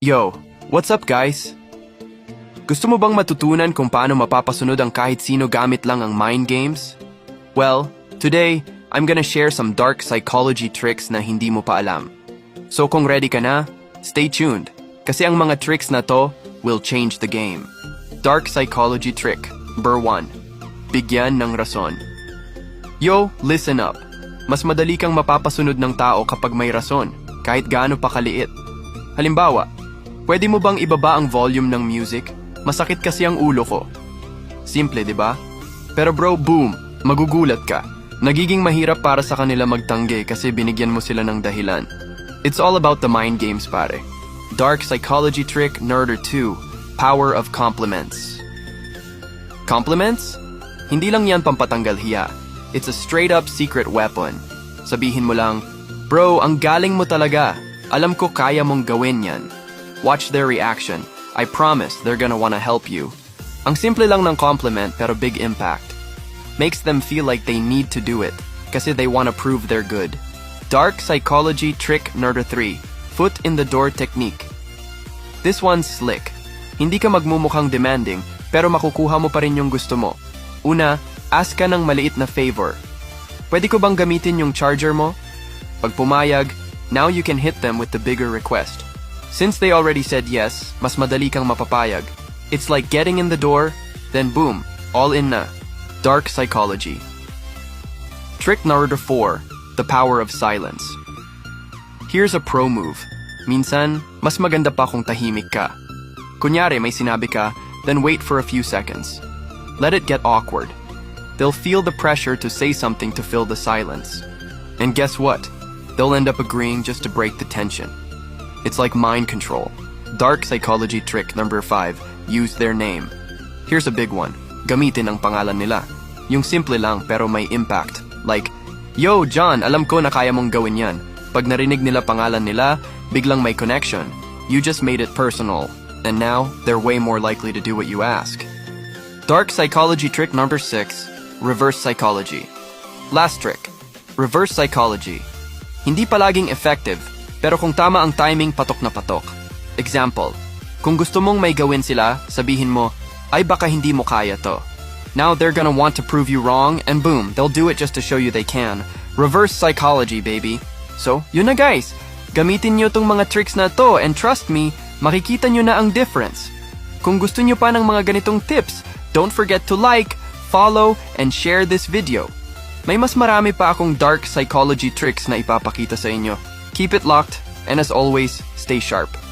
Yo, what's up guys? Gusto mo bang matutunan kung paano mapapasunod ang kahit sino gamit lang ang mind games? Well, today, I'm gonna share some dark psychology tricks na hindi mo pa alam. So kung ready ka na, stay tuned, kasi ang mga tricks na to will change the game. Dark psychology trick, number 1. Bigyan ng rason. Yo, listen up. Mas madali kang mapapasunod ng tao kapag may rason, kahit gaano pa kaliit. Halimbawa, pwede mo bang ibaba ang volume ng music? Masakit kasi ang ulo ko. Simple, di ba? Pero bro, boom, magugulat ka. Nagiging mahirap para sa kanila magtanggi kasi binigyan mo sila ng dahilan. It's all about the mind games, pare. Dark psychology trick number 2, power of compliments. Compliments? Hindi lang yan pampatanggal hiya. It's a straight-up secret weapon. Sabihin mo lang, bro, ang galing mo talaga. Alam ko kaya mong gawin yan. Watch their reaction. I promise they're gonna wanna help you. Ang simple lang ng compliment pero big impact. Makes them feel like they need to do it kasi they wanna prove they're good. Dark psychology trick number 3, foot in the door technique. This one's slick. Hindi ka magmumukhang demanding pero makukuha mo pa rin yung gusto mo. Una, ask ka ng maliit na favor. Pwede ko bang gamitin yung charger mo? Pag pumayag, now you can hit them with the bigger request. Since they already said yes, mas madali kang mapapayag. It's like getting in the door, then boom, all in na. Dark psychology. Trick number 4, the power of silence. Here's a pro move. Minsan, mas maganda pa kung tahimik ka. Kunyari may sinabi ka, then wait for a few seconds. Let it get awkward. They'll feel the pressure to say something to fill the silence. And guess what? They'll end up agreeing just to break the tension. It's like mind control. Dark psychology trick number 5, use their name. Here's a big one. Gamitin ang pangalan nila. Yung simple lang pero may impact. Like, yo, John, alam ko na kaya mong gawin yan. Pag narinig nila pangalan nila, biglang may connection. You just made it personal. And now, they're way more likely to do what you ask. Dark psychology trick number 6, reverse psychology. Last trick, reverse psychology. Hindi palaging effective, pero kung tama ang timing, patok na patok. Example, kung gusto mong may gawin sila, sabihin mo, ay baka hindi mo kaya to. Now they're gonna want to prove you wrong, and boom, they'll do it just to show you they can. Reverse psychology, baby. So, yun na guys. Gamitin nyo tong mga tricks na to, and trust me, makikita nyo na ang difference. Kung gusto nyo pa ng mga ganitong tips, don't forget to like, follow, and share this video. May mas marami pa akong dark psychology tricks na ipapakita sa inyo. Keep it locked, and as always, stay sharp.